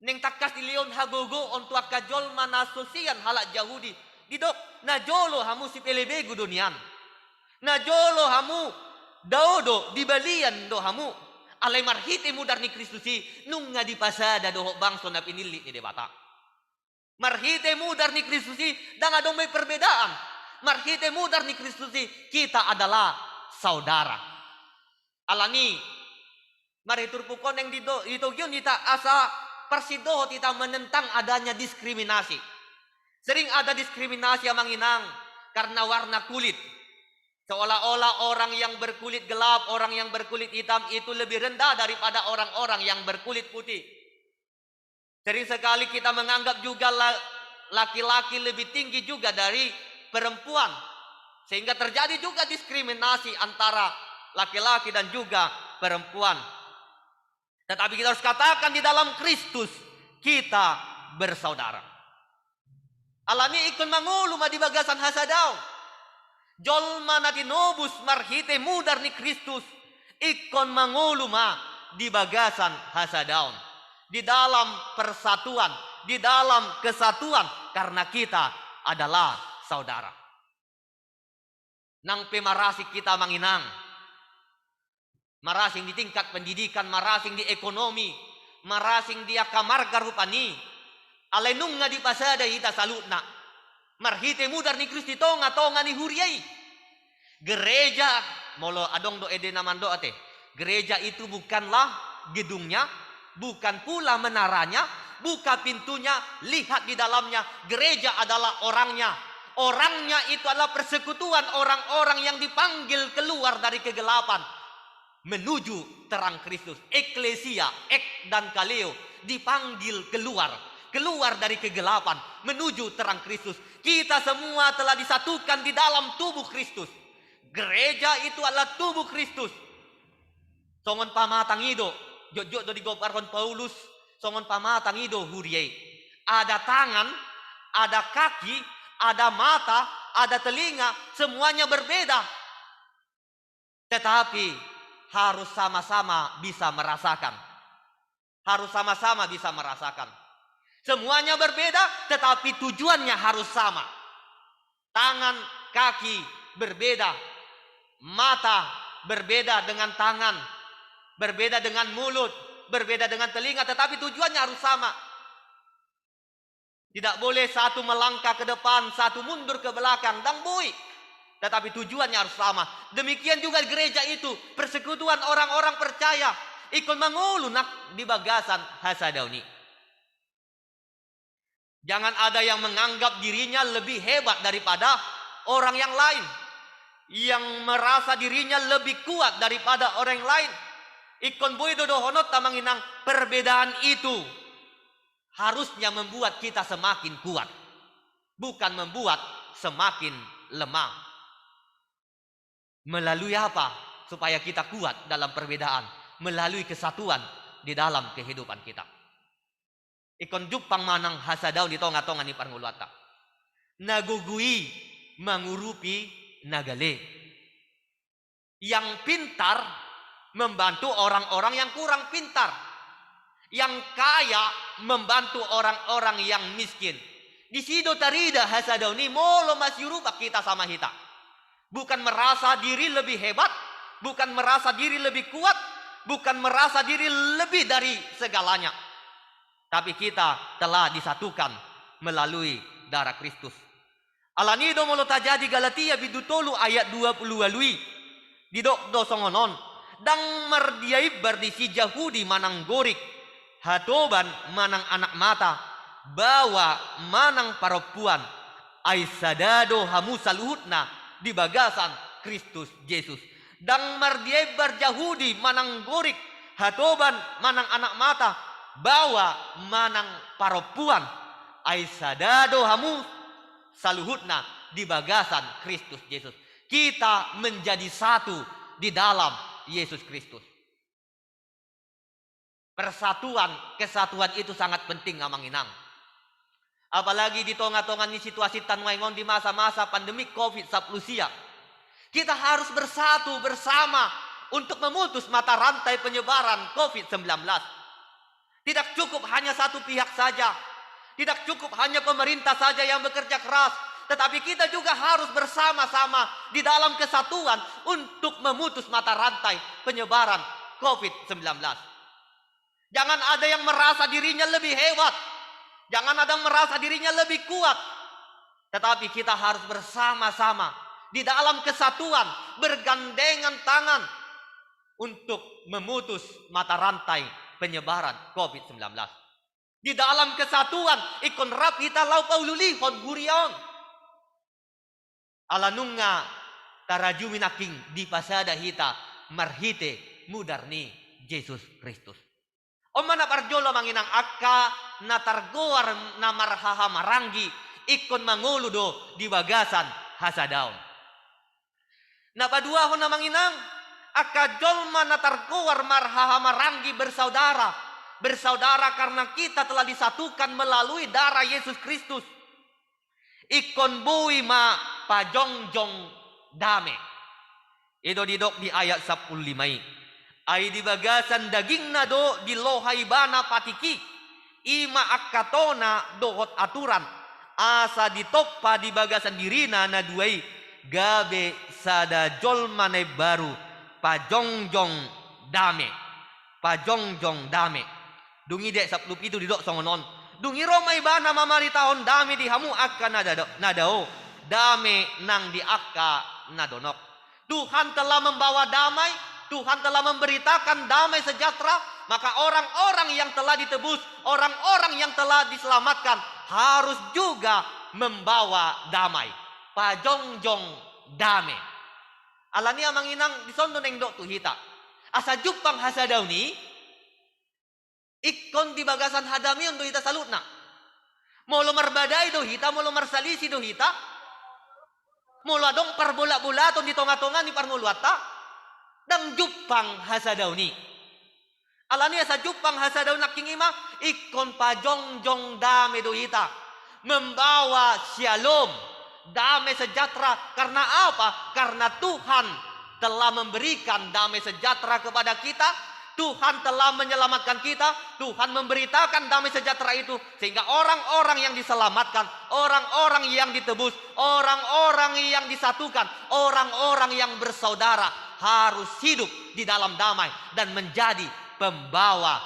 Neng takas dilion hagogo ontu kajolma nasosian halak Yahudi. Didok najolo hamu si pelebegu dunian. Najolo hamu daodo dibalian do hamu. Alay marhite mudar ni Kristusi nung nga di pasada doho bangso na pinili ni debata. Marhite mudar ni Kristusi dan adong may perbedaan. Marhite mudar ni Kristusi kita adalah saudara. Alani mariturpukon yang ditogyon kita asa persidoho kita menentang adanya diskriminasi. Sering ada diskriminasi yang manginang karena warna kulit. Seolah-olah orang yang berkulit gelap, orang yang berkulit hitam itu lebih rendah daripada orang-orang yang berkulit putih. Sering sekali kita menganggap juga laki-laki lebih tinggi juga dari perempuan. Sehingga terjadi juga diskriminasi antara laki-laki dan juga perempuan. Tetapi kita harus katakan di dalam Kristus kita bersaudara. Alani ikon manguluma di bagasan hasadau. Jolma na tinobus marhite mudar ni Kristus ikon manguluma di bagasan hasadaun. Di dalam persatuan, di dalam kesatuan karena kita adalah saudara. Nang pemarasik kita manginang. Marasing di tingkat pendidikan, marasing di ekonomi, marasing di akamarga rupani. Alenung nga di pasada hita salutna. Marhite mudar ni Kristi tonga ni huriai. Gereja, molo adong do ede naman do ate. Gereja itu bukanlah gedungnya, bukan pula menaranya, buka pintunya, lihat di dalamnya. Gereja adalah orangnya. Orangnya itu adalah persekutuan orang-orang yang dipanggil keluar dari kegelapan menuju terang Kristus. Eklesia, ek dan kaleo dipanggil keluar dari kegelapan menuju terang Kristus. Kita semua telah disatukan di dalam tubuh Kristus. Gereja itu adalah tubuh Kristus. Songon pamatang ido, jod-jod do digoparkon Paulus, songon pamatang ido huriye. Ada tangan, ada kaki, ada mata, ada telinga, semuanya berbeda. Tetapi harus sama-sama bisa merasakan. Harus sama-sama bisa merasakan. Semuanya berbeda, tetapi tujuannya harus sama. Tangan, kaki berbeda. Mata berbeda dengan tangan. Berbeda dengan mulut. Berbeda dengan telinga, tetapi tujuannya harus sama. Tidak boleh satu melangkah ke depan, satu mundur ke belakang. Dan bui. Tetapi tujuannya harus sama. Demikian juga gereja itu. Persekutuan orang-orang percaya. Ikut mengulunak di bagasan hasadauni. Jangan ada yang menganggap dirinya lebih hebat daripada orang yang lain. Yang merasa dirinya lebih kuat daripada orang yang lain. Ikon bui dodohonot tamanginang perbedaan itu harusnya membuat kita semakin kuat. Bukan membuat semakin lemah. Melalui apa? Supaya kita kuat dalam perbedaan. Melalui kesatuan di dalam kehidupan kita. Ikon jupang manang hasadaw di tonga-tonga ni parngulwata. Nagugui mengurupi nagale. Yang pintar membantu orang-orang yang kurang pintar. Yang kaya membantu orang-orang yang miskin. Di sido tarida hasadaw ni molo masyurupa kita sama hita. Bukan merasa diri lebih hebat, bukan merasa diri lebih kuat, bukan merasa diri lebih dari segalanya. Tapi kita telah disatukan melalui darah Kristus. Alanido molo tajadi Galatia bidutolu ayat 20 walui. Didok dosongonon. Dang merdiai berdisi Yahudi manang gorik. Hatoban manang anak mata. Bawa manang perempuan. Aisadado hamusa luhutna di bagasan Kristus Yesus. Dang merdiai berjahudi manang gorik. Hatoban manang anak mata. Bawa manang perempuan. Aisadado hamu saluhutna di bagasan Kristus Yesus. Kita menjadi satu di dalam Yesus Kristus. Persatuan, kesatuan itu sangat penting ngamanginang. Apalagi di tonga-tongan ini situasi tanwaingon di masa-masa pandemi COVID-19. Kita harus bersatu bersama untuk memutus mata rantai penyebaran COVID-19. Tidak cukup hanya satu pihak saja. Tidak cukup hanya pemerintah saja yang bekerja keras. Tetapi kita juga harus bersama-sama di dalam kesatuan untuk memutus mata rantai penyebaran COVID-19. Jangan ada yang merasa dirinya lebih hebat. Jangan ada yang merasa dirinya lebih kuat. Tetapi kita harus bersama-sama di dalam kesatuan, bergandengan tangan untuk memutus mata rantai penyebaran COVID-19. Di dalam kesatuan, ikon rap kita lau paululi hon gurion. Alanung nga tarajumi naking di pasada hita marhite mudarni Jesus Kristus. O mana parjolo manginang akka na targoar na marhaha maranggi ikon manguludo di bagasan hasadaon. Napaduahon na manginang akka jolma na targoar marhaha maranggi bersaudara. Bersaudara karena kita telah disatukan melalui darah Yesus Kristus. Ikon bui ma pajongjong dame. Ito didok di ayat 15. Ay di bagasan daging na do di lohay bana patiki. Ima akatona dohot aturan. Asa ditoppa di bagasan dirina na duay. Gabe sada jolma na baru. Pajongjong dame. Pajongjong dame. Dungi dek 10 itu didok songonon. Dungi romay ba na mamaritahon dami di hamu akka nadao. Dami nang di akka nadonok. Tuhan telah membawa damai. Tuhan telah memberitakan damai sejahtera. Maka orang-orang yang telah ditebus. Orang-orang yang telah diselamatkan. Harus juga membawa damai. Pajongjong damai. Alani amang inang disondo neng dok tuhita. Asa jupang hasadaw ni. Ikon di bagasan hadamion do hita salutna. Molo marbadai do hita, molo marsalisi do hita. Molo adong parbola-bolaton di tonga-tonga ni parmuluata. Dang jupang hasadaw ni. Alani sa jupang hasadaw na king ima. Ikon pajongjong dame do hita. Membawa shalom. Damai sejahtera. Karena apa? Karena Tuhan telah memberikan damai sejahtera kepada kita. Tuhan telah menyelamatkan kita. Tuhan memberitakan damai sejahtera itu. Sehingga orang-orang yang diselamatkan. Orang-orang yang ditebus. Orang-orang yang disatukan. Orang-orang yang bersaudara. Harus hidup di dalam damai. Dan menjadi pembawa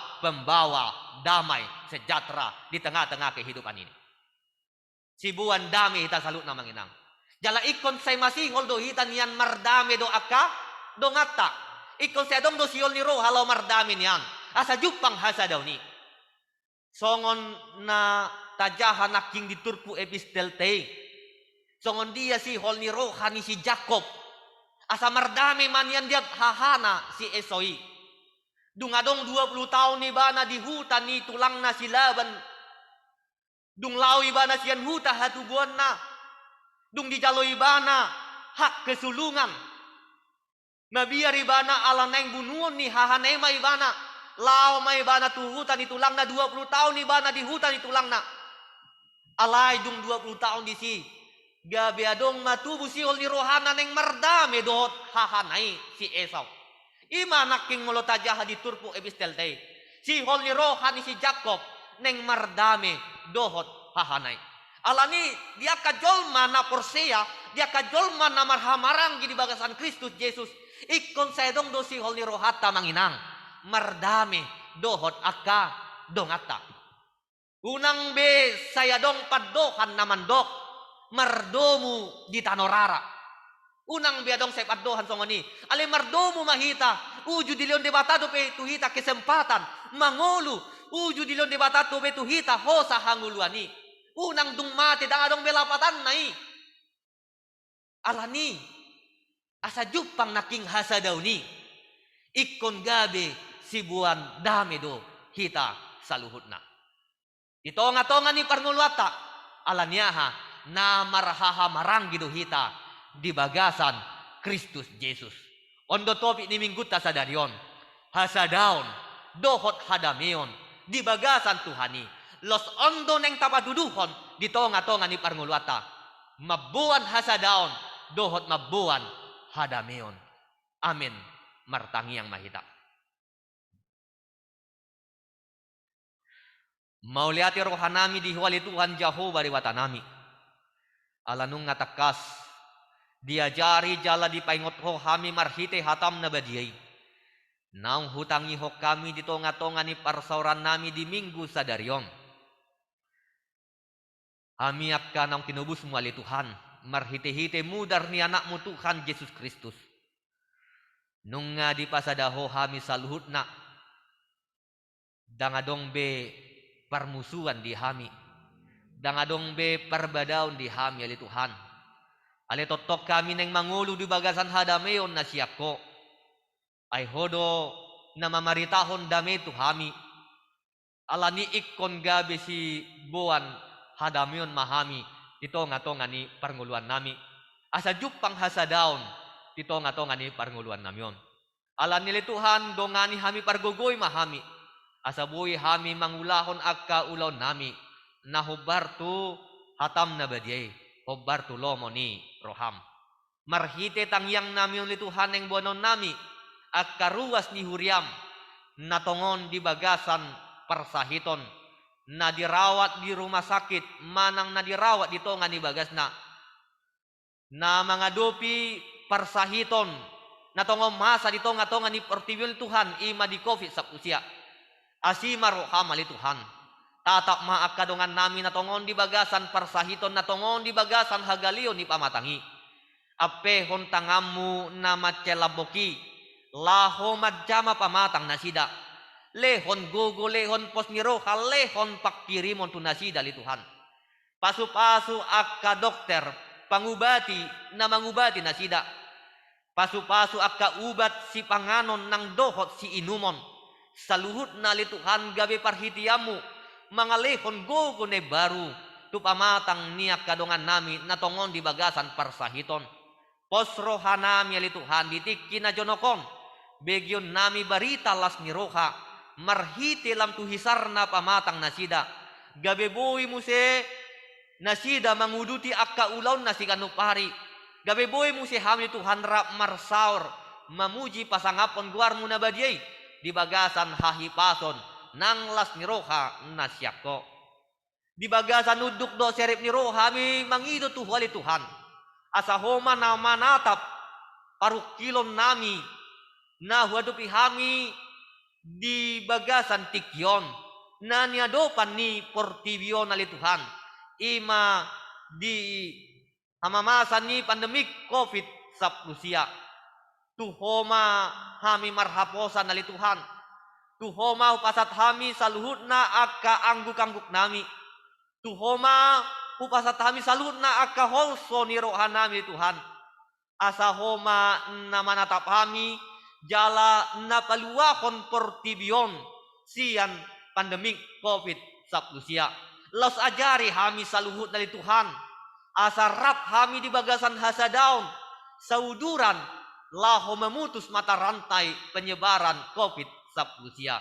damai sejahtera. Di tengah-tengah kehidupan ini. Sibuan damai hita salut namang inang. Jala ikon say masih holdo hitan yan mardame do akka. Do ngata. Ikon sa dong do siyol ni ro halaw mardamin yan. Asa jupang hasa daw ni. Songon na tajahan naking diturpu epistel te. Songon dia si hol ni ro hani si Jacob. Asa mardami man yan dia hahana si Esoi. Dungadong 20 tahun ni bana di hutan ni tulang na si Laban. Dung lawi bana siyan huta hatubuan na. Dung dijaloy bana hak kesulungan. Nabiya ribana ala neng bunuon ni hahanay may bana. Lao may bana tuhutan itulang na 20 tahun ni bana di hutan itulang na. Alay dung 20 tahun di si. Gabi adong matubu si ol ni rohana neng mardame dohot hahanay si Esau. Ima naking molotajah di turpu epistel te. Si hol ni rohani si Jacob neng mardame dohot hahanay. Alani dia kajolma na porseya. Dia kajolma na marhamarang di bagasan Kristus Yesus. Ikon sedong do si hol ni rohata manginang. Mardame dohot akka dongata. Unang be saya dong paddohan naman dok. Mardomu di tanorara. Unang be adong saya paddohan songoni. Ale mardomu mahita. Uju dilion debata do pe tuhita kesempatan. Mangolu. Uju dilion debata do pe tuhita hosa hanguluani. Unang dung mati dang adong belapatan nai. Alani. Asa jupang naking hasadaw ni. Ikon gabe sibuan dame do hita saluhut na. Itonga-tonga ni parngulwata. Alanyaha na marhaha maranggi do hita di bagasan Kristus Yesus. Ondo topi ni mingguta sa darion. Hasadaon dohot hadamion di bagasan Tuhani. Los ondo neng tapaduduhon di tonga-tonga ni parngulwata. Mabuan hasadaon dohot mabuan hadamion. Amin. Martangi yang mahita. Mauliati rohanami di huwali Tuhan Jehovah di watanami. Alanung ngatakas. Diajari jala di paingot ho kami marhite hatam na badiyay. Naung hutangi ho kami di tonga-tonga ni parsauran nami di minggu sadaryon. Kami akka naung tinubus muali Tuhan. Marhite-hite mudar ni anakmu Tuhan Yesus Kristus. Nung nga di pasadaho kami saluhut na. Dangadong be parmusuan di kami. Dangadong be parbadaon di kami ali Tuhan. Ale totok kami neng mangulu di bagasan hadameon na siyako. Ay hodo na mamaritahon dame tu hami. Ala ni ikkon gabi si buwan hadameon mahami. Ito nga to nga ni parnguluan nami. Asa jupang hasadaon. Ito nga to nga ni parnguluan namion. Ala nili Tuhan do nga ni hami pargugoy mahami. Asa buhi hami mangulahon akka ulaw nami. Nahubar tu hatam na badyay. Hubar tu lomo ni roham. Marhite tangyang namion li Tuhan ng buwanon nami. At karuwas ni Huriam. Natongon di bagasan parsahiton. Nadirawat di rumah sakit. Manang nadirawat dito nga ni bagas na mga dopi parsahiton. Natongong masa dito nga to nga ni portibyon Tuhan. Ima di COVID sa pusya. Asima roham ali Tuhan. Tatak maakadongan namin natongon di bagasan parsahiton natongon di bagasan hagalion ni pamatangi. Apehon tangamu na matselaboki. Laho madjama pamatang nasida. Lehon gugo lehon pos niro lehon pakirimon tu nasida li Tuhan. Pasu-pasu akka dokter pangubati na mangubati nasida. Pasu-pasu akka ubat si panganon ng dohot si inumon. Saluhut na li Tuhan gabi parhitiamu. Mga lehon gogo ne baru tu pamatang niyak kadongan nami natongon di bagasan parsahiton. Posroha nami ali Tuhan ditiki na jonokon. Begyon nami barita las ni roha. Marhiti lam tuhisar na pamatang nasida. Gabeboy mo se nasida manguduti akka ulaw na si kanupari. Gabeboy mo si hami Tuhan rap marsaur. Mamuji pasangapon guar mo na badyay. Di bagasan hahipason. Nang las ni roha nasyako. Di bagasan uduk do serip ni roha mi mangido tu wali Tuhan. Asa homa na manatap parukilon nami na huadupi hami di bagasan tikyon na niadopan ni portibyon ali Tuhan. Ima di hamamasan ni pandemik COVID sa Rusia. Tuhoma hami marhaposan ali Tuhan. Tuhoma upasat hami saluhut na akka angguk-angguk nami. Tuhoma upasat hami saluhut na akka holso ni rohan nami Tuhan. Asa homa na manatap hami jala na paluakon portibyon siyan pandemik COVID sa Rusia. Los ajari hami saluhut na li Tuhan. Asa rap hami di bagasan hasadaon sauduran laho memutus mata rantai penyebaran COVID sa Rusia.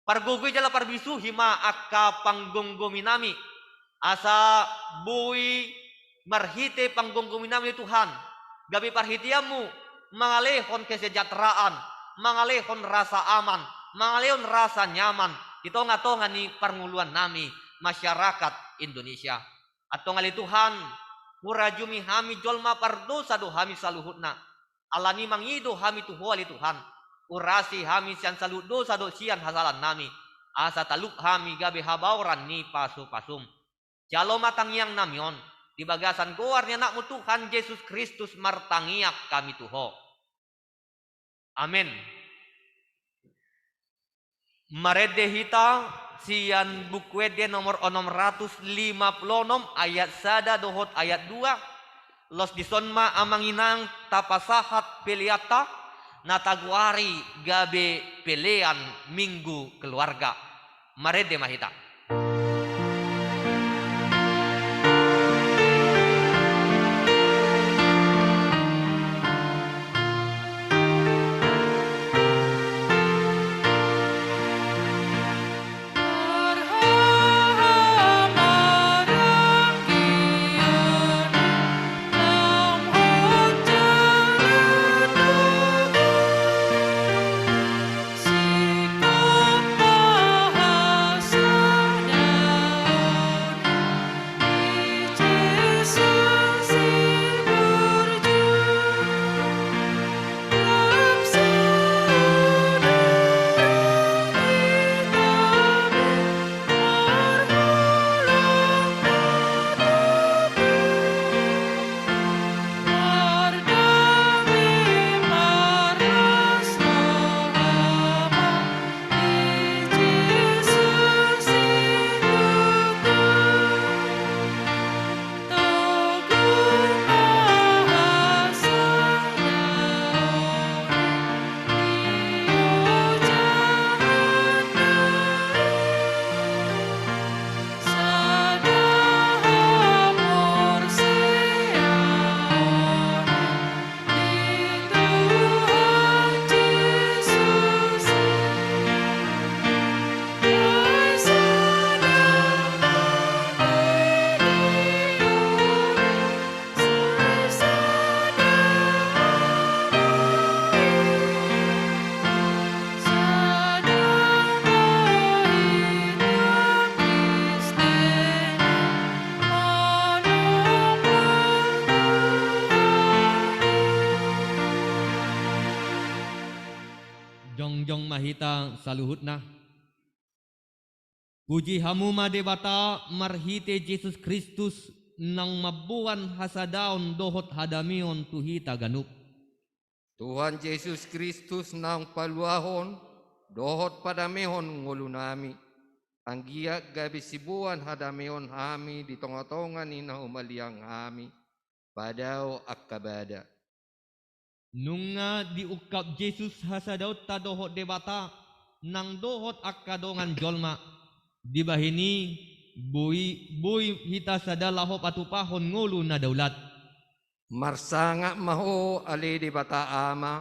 Pargugoy jala parbisu hima akka panggunggomi nami. Asa buwi marhite panggunggomi nami Tuhan. Gabi parhitiamu mangalehon kesejahteraan, mangalehon rasa aman, mangalehon rasa nyaman. Ito nga to nga ni parnguluan nami masyarakat Indonesia. Ato nga li Tuhan, murajumi hami jolma pardosa do hami saluhutna. Alani mangido hami tuho ali Tuhan. Urasi hami siyan saludo sa do siyan hasalan nami. Asa taluk hami gabi habauran ni pasu-pasum. Jalo matangyang namyon. Di bagasan goar niya nak mo Tuhan Jesus Kristus martangiak kami tuho. Amen. Marede hita siyan bukwede nomor 656 ayat sada dohot ayat 2. Los disonma amanginang tapasahat peliata. Nataguari gabe pelean minggu keluarga. Marede mahita. Sikap bahasa jongjong mahita saluhutna. Puji hamuma debata marhite Yesus Kristus nang mabuan hasadaon dohot hadamion tuhita ganup. Tuhan Yesus Kristus nang paluahon, dohot padamehon ngulu nami. Anggiak gabi sibuan hadamehon hami di tonga-tonga nina umaliang hami. Padao akkabada. Nunga diukap Yesus hasadaut ta dohot debata nang dohot akkadongan jolma. Dibahini bui hita sadalaho patupahon ngulu na daulat. Marsanga maho ali di bata ama,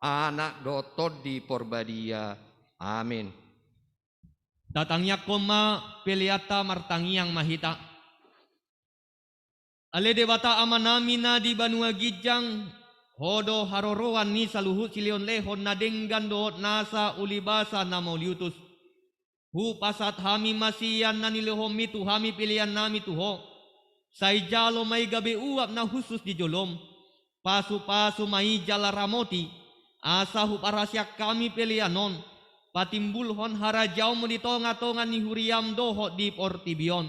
anak dotod di porbadia. Amin. Tatangyak koma peliata martangiang mahita. Ale debata ama namina di Banua Gijang, hodo haroroan ni saluhut silion lehon na denggan dohot nasa ulibasa na mauliutus. Hu pasat hami masiyan na nilihom itu hami pilihan nami tuho. Say jalo may gabi uap na husus di jolom. Pasu-pasu may jala ramoti. Asa hu parasyak kami pilihanon. Patimbulhon harajaw mo di tonga-tonga ni huriam doho di portibion.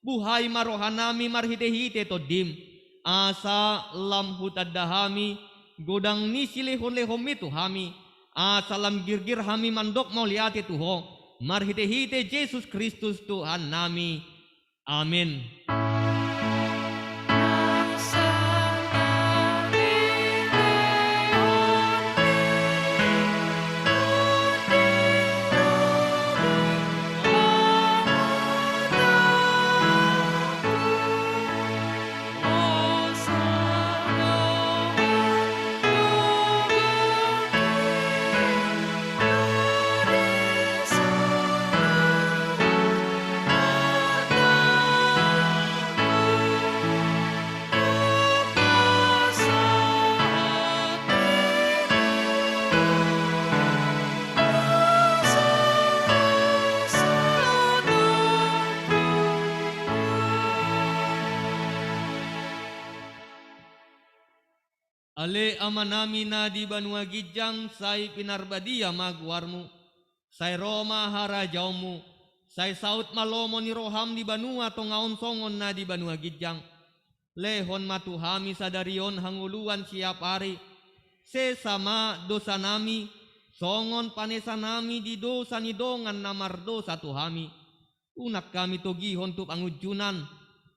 Buhay marohan nami marhite-hite to dim. Asa lamhutad dahami. Godang ni silihon-lehom itu hami. Asa lam girgir hami mandok mau liate tuho. Marhite-hite Yesus Kristus Tuhan nami. Amin. Ale amanami na di Banua Gijang say pinarbadia magwarmu. Say Roma harajawmu. Say saut malomo ni roham di Banua tongaon songon na di Banua Gijang. Lehon matuhami sadarion hanguluan siap hari. Sesama dosa nami. Songon panesa nami di dosa ni dongan namar dosa tuhami. Unak kami togihon tu pangujunan.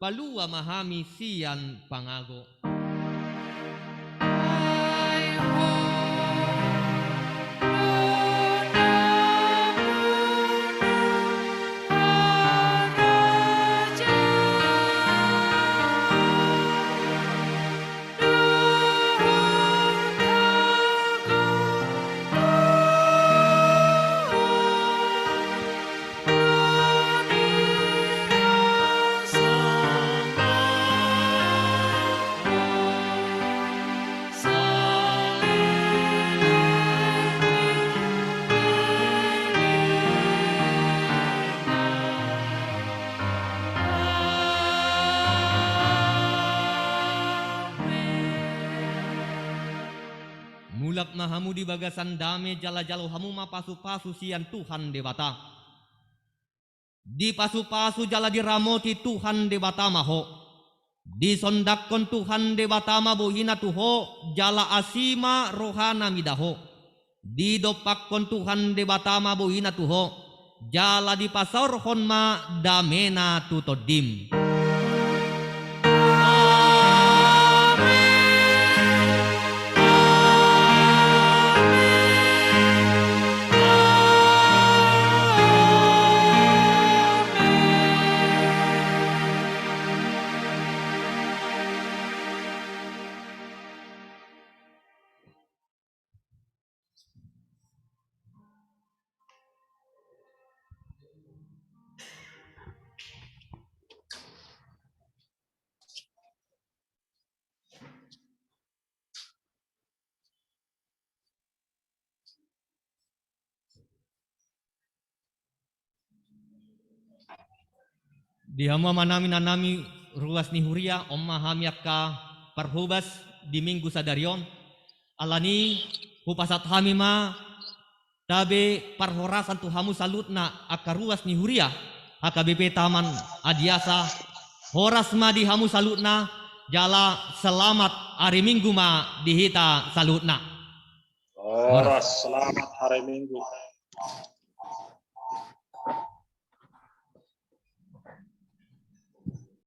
Palua mahami sian pangago. Mulak mahamu di bagasan dame jala-jalo hamu mapasu-pasu sian Tuhan debata. Di pasu-pasu jala diramoti Tuhan debata maho. Di sondakon Tuhan debata mabuhina tuho jala asima rohana midaho. Di dopakkon Tuhan debata mabuhina tuho jala di pasorhon ma damena tutodim. Di hama manami nanami ruas ni huria omma hamiak ka parhubas di minggu sadarion alani hupasat hamima tabe parhorasan tu hamu salutna akaruas ni huria HKBP Taman Adiasa horas ma di hamu salutna jala selamat hari Minggu ma dihita salutna. Horas, selamat hari Minggu.